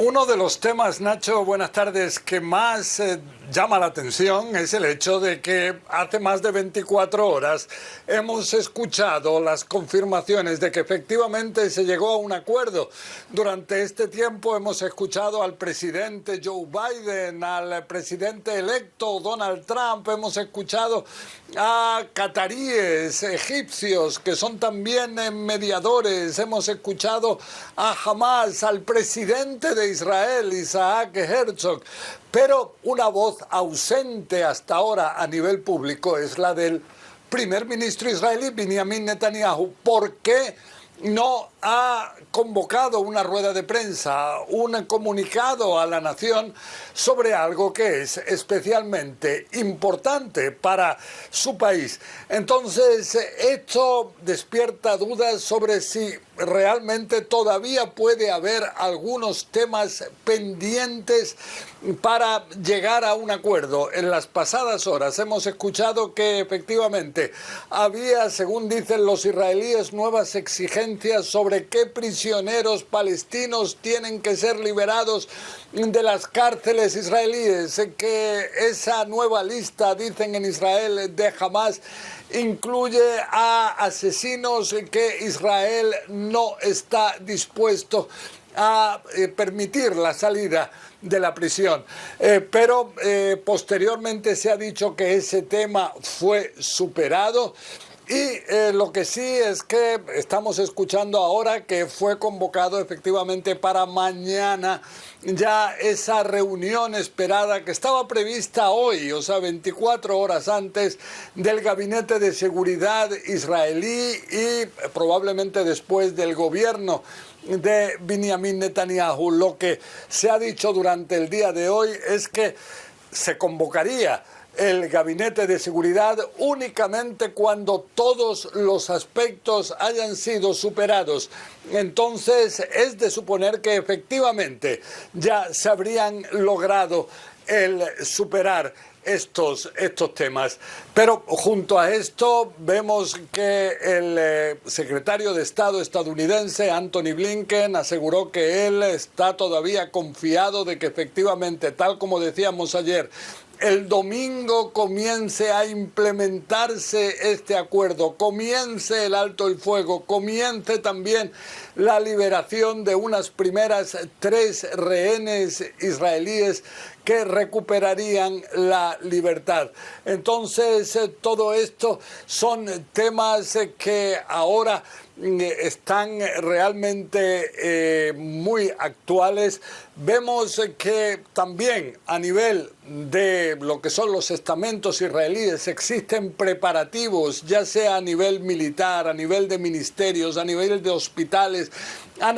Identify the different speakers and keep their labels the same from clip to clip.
Speaker 1: Uno de los temas, Nacho, buenas tardes, que más llama la atención es el hecho de que hace más de 24 horas hemos escuchado las confirmaciones de que efectivamente se llegó a un acuerdo. Durante este tiempo hemos escuchado al presidente Joe Biden, al presidente electo Donald Trump, hemos escuchado a cataríes, egipcios, que son también mediadores, hemos escuchado a Hamas, al presidente de Israel, Isaac Herzog, pero una voz ausente hasta ahora a nivel público es la del primer ministro israelí, Benjamin Netanyahu. ¿Por qué no ha convocado una rueda de prensa, un comunicado a la nación sobre algo que es especialmente importante para su país? Entonces, esto despierta dudas sobre si realmente todavía puede haber algunos temas pendientes para llegar a un acuerdo. En las pasadas horas hemos escuchado que efectivamente había, según dicen los israelíes, nuevas exigencias sobre qué prisioneros palestinos tienen que ser liberados de las cárceles israelíes, que esa nueva lista, dicen en Israel, de Hamas, incluye a asesinos que Israel no está dispuesto a permitir la salida de la prisión. Pero posteriormente se ha dicho que ese tema fue superado. Y lo que sí es que estamos escuchando ahora que fue convocado efectivamente para mañana ya esa reunión esperada que estaba prevista hoy, o sea, 24 horas antes, del Gabinete de Seguridad israelí y probablemente después del gobierno de Benjamin Netanyahu. Lo que se ha dicho durante el día de hoy es que se convocaría el Gabinete de Seguridad únicamente cuando todos los aspectos hayan sido superados. Entonces es de suponer que efectivamente ya se habrían logrado el superar estos temas. Pero junto a esto vemos que el secretario de Estado estadounidense, Antony Blinken, aseguró que él está todavía confiado de que efectivamente, tal como decíamos ayer, el domingo comience a implementarse este acuerdo, comience el alto el fuego, comience también la liberación de unas primeras 3 rehenes israelíes que recuperarían la libertad. Entonces, todo esto son temas que ahora están realmente muy actuales. Vemos que también a nivel de lo que son los estamentos israelíes existen preparativos, ya sea a nivel militar, a nivel de ministerios, a nivel de hospitales, a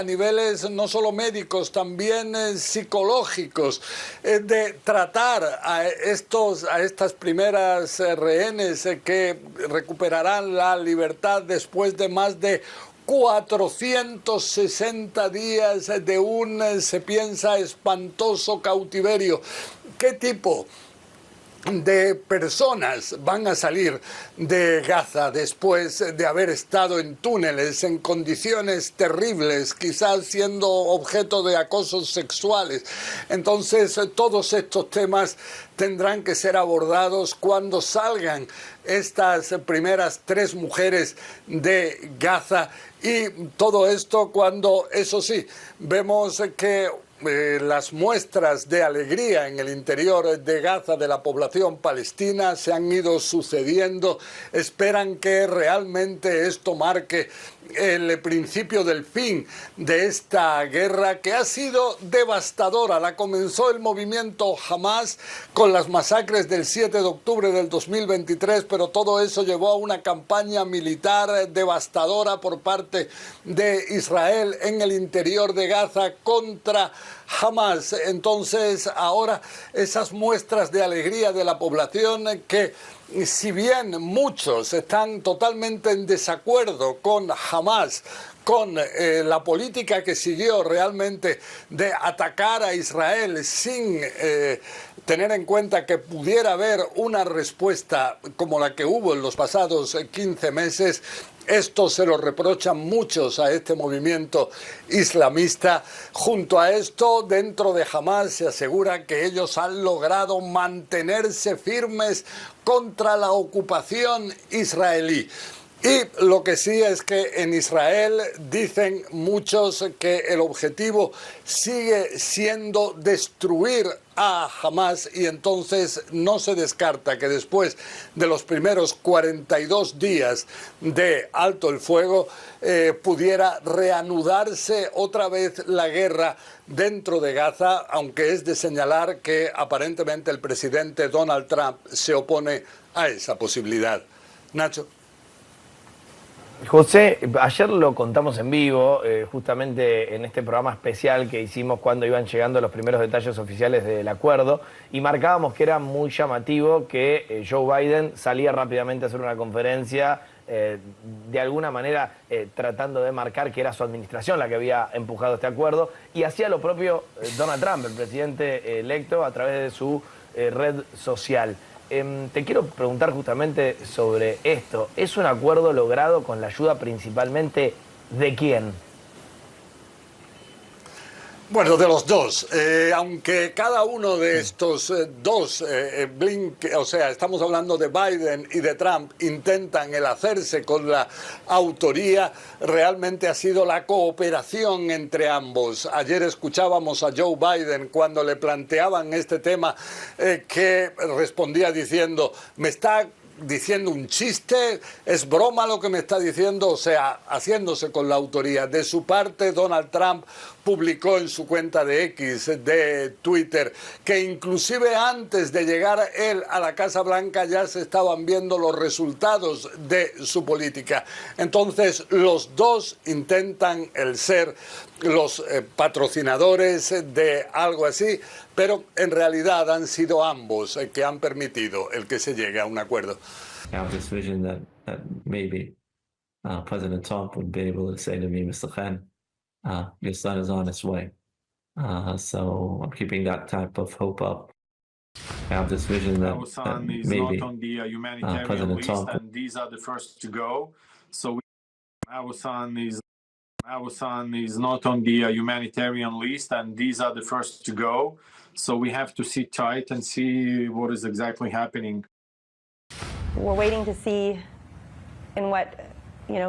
Speaker 1: niveles no solo médicos, también psicológicos, de tratar a estas primeras rehenes que recuperarán la libertad después de más de 460 días de un, se piensa, espantoso cautiverio. ¿Qué tipo de personas van a salir de Gaza después de haber estado en túneles en condiciones terribles, quizás siendo objeto de acosos sexuales? Entonces, todos estos temas tendrán que ser abordados cuando salgan estas primeras 3 mujeres de Gaza, y todo esto cuando, eso sí, vemos que las muestras de alegría en el interior de Gaza de la población palestina se han ido sucediendo. Esperan que realmente esto marque el principio del fin de esta guerra que ha sido devastadora. La comenzó el movimiento Hamas con las masacres del 7 de octubre del 2023, pero todo eso llevó a una campaña militar devastadora por parte de Israel en el interior de Gaza contra Hamas. Entonces, ahora esas muestras de alegría de la población, que si bien muchos están totalmente en desacuerdo con Hamas, con la política que siguió realmente de atacar a Israel sin tener en cuenta que pudiera haber una respuesta como la que hubo en los pasados 15 meses. Esto se lo reprochan muchos a este movimiento islamista. Junto a esto, dentro de Hamás se asegura que ellos han logrado mantenerse firmes contra la ocupación israelí. Y lo que sí es que en Israel dicen muchos que el objetivo sigue siendo destruir a Hamás, y entonces no se descarta que después de los primeros 42 días de alto el fuego pudiera reanudarse otra vez la guerra dentro de Gaza, aunque es de señalar que aparentemente el presidente Donald Trump se opone a esa posibilidad. Nacho.
Speaker 2: José, ayer lo contamos en vivo, justamente en este programa especial que hicimos cuando iban llegando los primeros detalles oficiales del acuerdo, y marcábamos que era muy llamativo que Joe Biden salía rápidamente a hacer una conferencia, de alguna manera tratando de marcar que era su administración la que había empujado este acuerdo, y hacía lo propio Donald Trump, el presidente electo, a través de su red social. Te quiero preguntar justamente sobre esto. ¿Es un acuerdo logrado con la ayuda principalmente de quién?
Speaker 1: Bueno, de los dos, aunque cada uno de estos dos, o sea, estamos hablando de Biden y de Trump, intentan el hacerse con la autoría, realmente ha sido la cooperación entre ambos. Ayer escuchábamos a Joe Biden cuando le planteaban este tema, que respondía diciendo, me está diciendo un chiste, es broma lo que me está diciendo, o sea, haciéndose con la autoría. De su parte, Donald Trump publicó en su cuenta de X, de Twitter, que inclusive antes de llegar él a la Casa Blanca ya se estaban viendo los resultados de su política. Entonces, los dos intentan el ser los patrocinadores de algo así, pero en realidad han sido ambos que han permitido el que se llegue a un acuerdo.
Speaker 3: I have this vision that maybe President Trump would be able to say to me, Mr. Khan, your son is on its way. So I'm keeping that type of hope up. I have this vision that maybe
Speaker 4: not on the humanitarian
Speaker 3: President
Speaker 4: list,
Speaker 3: Trump.
Speaker 4: and these are the first to go. So our son is not on the humanitarian list, and these are the first to go. So we have to sit tight and see what is exactly happening.
Speaker 5: We're waiting to see in what,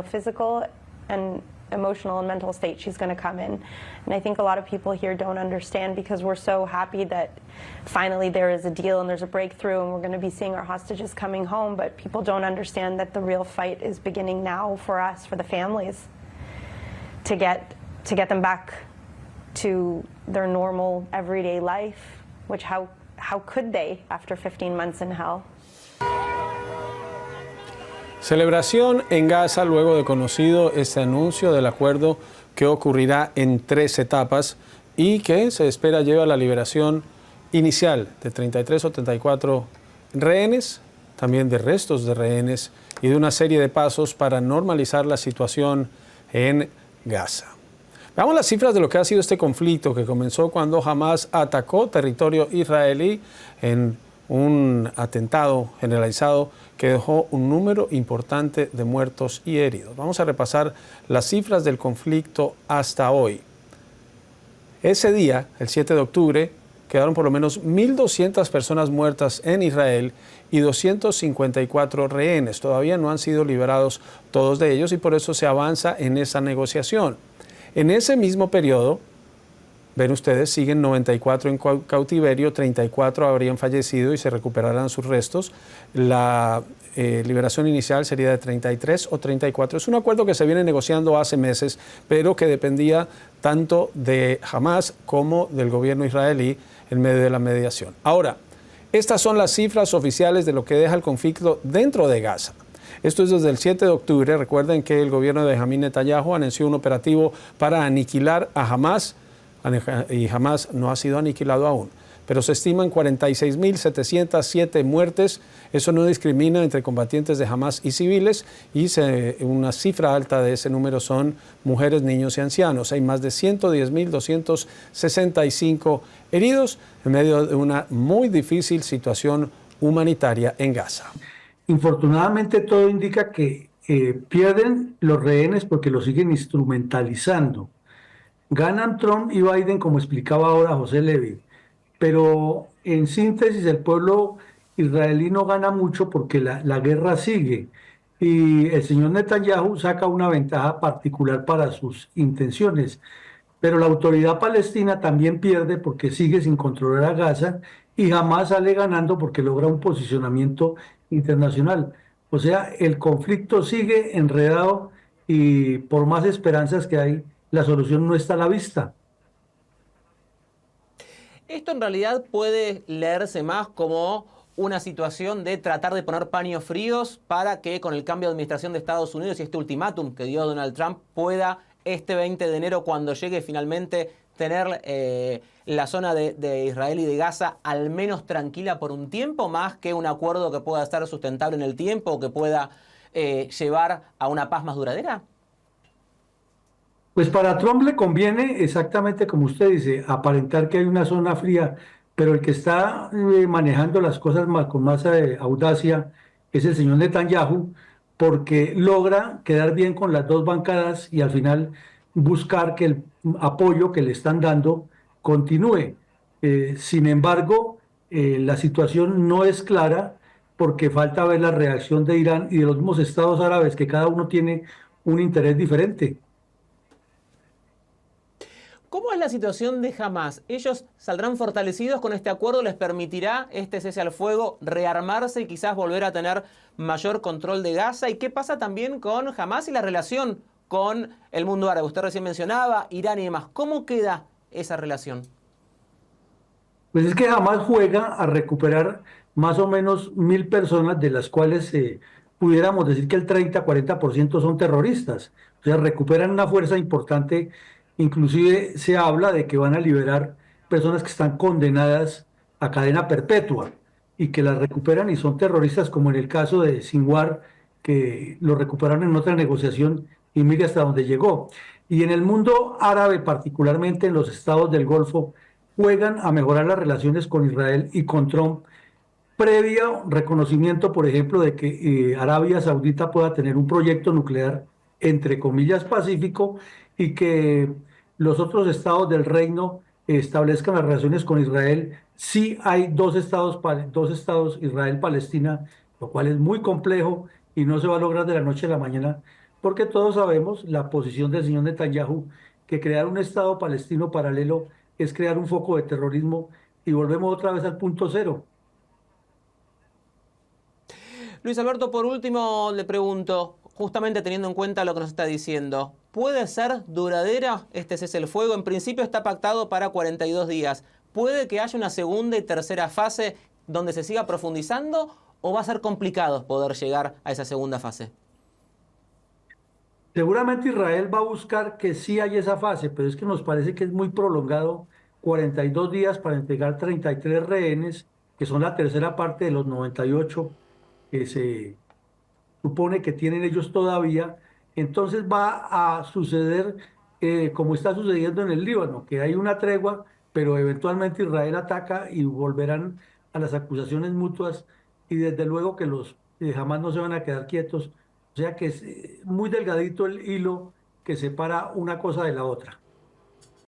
Speaker 5: physical and emotional and mental state she's going to come in. And I think a lot of people here don't understand, because we're so happy that finally there is a deal and there's a breakthrough and we're going to be seeing our hostages coming home, but people don't understand that the real fight is beginning now for us, for the families, to get them back to their normal everyday life, which how could they after 15 months in hell?
Speaker 6: Celebración en Gaza luego de conocido este anuncio del acuerdo, que ocurrirá en 3 etapas y que se espera lleve a la liberación inicial de 33 o 34 rehenes, también de restos de rehenes, y de una serie de pasos para normalizar la situación en Gaza. Veamos las cifras de lo que ha sido este conflicto, que comenzó cuando Hamás atacó territorio israelí en un atentado generalizado que dejó un número importante de muertos y heridos. Vamos a repasar las cifras del conflicto hasta hoy. Ese día, el 7 de octubre, quedaron por lo menos 1.200 personas muertas en Israel y 254 rehenes. Todavía no han sido liberados todos de ellos y por eso se avanza en esa negociación. En ese mismo periodo, ven ustedes, siguen 94 en cautiverio, 34 habrían fallecido y se recuperarán sus restos. La liberación inicial sería de 33 o 34. Es un acuerdo que se viene negociando hace meses, pero que dependía tanto de Hamás como del gobierno israelí en medio de la mediación. Ahora, estas son las cifras oficiales de lo que deja el conflicto dentro de Gaza. Esto es desde el 7 de octubre. Recuerden que el gobierno de Benjamin Netanyahu anunció un operativo para aniquilar a Hamás, y Hamás no ha sido aniquilado aún. pero se estiman 46.707 muertes. Eso no discrimina entre combatientes de Hamas y civiles, y una cifra alta de ese número son mujeres, niños y ancianos. Hay más de 110.265 heridos en medio de una muy difícil situación humanitaria en Gaza.
Speaker 7: Infortunadamente todo indica que pierden los rehenes porque los siguen instrumentalizando. Ganan Trump y Biden, como explicaba ahora José Levi, pero en síntesis el pueblo israelí no gana mucho porque la guerra sigue y el señor Netanyahu saca una ventaja particular para sus intenciones, pero la autoridad palestina también pierde porque sigue sin controlar a Gaza y jamás sale ganando porque logra un posicionamiento internacional. O sea, el conflicto sigue enredado y por más esperanzas que hay, la solución no está a la vista.
Speaker 8: Esto en realidad puede leerse más como una situación de tratar de poner paños fríos para que con el cambio de administración de Estados Unidos y este ultimátum que dio Donald Trump pueda este 20 de enero, cuando llegue finalmente, tener la zona de Israel y de Gaza al menos tranquila por un tiempo, más que un acuerdo que pueda estar sustentable en el tiempo o que pueda llevar a una paz más duradera?
Speaker 7: Pues para Trump le conviene, exactamente como usted dice, aparentar que hay una zona fría, pero el que está manejando las cosas con más audacia es el señor Netanyahu, porque logra quedar bien con las dos bancadas y al final buscar que el apoyo que le están dando continúe. Sin embargo, la situación no es clara porque falta ver la reacción de Irán y de los mismos estados árabes, que cada uno tiene un interés diferente.
Speaker 8: ¿Cómo es la situación de Hamas? ¿Ellos saldrán fortalecidos con este acuerdo? ¿Les permitirá este cese al fuego rearmarse y quizás volver a tener mayor control de Gaza? ¿Y qué pasa también con Hamas y la relación con el mundo árabe? Usted recién mencionaba Irán y demás. ¿Cómo queda esa relación?
Speaker 7: Pues es que Hamas juega a recuperar más o menos 1.000 personas, de las cuales pudiéramos decir que el 30-40% son terroristas. O sea, recuperan una fuerza importante. Inclusive se habla de que van a liberar personas que están condenadas a cadena perpetua y que las recuperan y son terroristas, como en el caso de Sinwar, que lo recuperaron en otra negociación y mire hasta dónde llegó. Y en el mundo árabe, particularmente en los estados del Golfo, juegan a mejorar las relaciones con Israel y con Trump, previo reconocimiento, por ejemplo, de que Arabia Saudita pueda tener un proyecto nuclear, entre comillas, pacífico, y que los otros estados del reino establezcan las relaciones con Israel. Sí hay dos estados Israel-Palestina, lo cual es muy complejo y no se va a lograr de la noche a la mañana, porque todos sabemos la posición del señor Netanyahu, que crear un estado palestino paralelo es crear un foco de terrorismo y volvemos otra vez al punto cero.
Speaker 8: Luis Alberto, por último le pregunto, justamente teniendo en cuenta lo que nos está diciendo, ¿puede ser duradera este cese el fuego? En principio está pactado para 42 días. ¿Puede que haya una segunda y tercera fase donde se siga profundizando o va a ser complicado poder llegar a esa segunda fase?
Speaker 7: Seguramente Israel va a buscar que sí haya esa fase, pero es que nos parece que es muy prolongado 42 días para entregar 33 rehenes, que son la tercera parte de los 98 que se supone que tienen ellos todavía. Entonces va a suceder como está sucediendo en el Líbano, que hay una tregua, pero eventualmente Israel ataca y volverán a las acusaciones mutuas y desde luego que los Hamas no se van a quedar quietos. O sea que es muy delgadito el hilo que separa una cosa de la otra.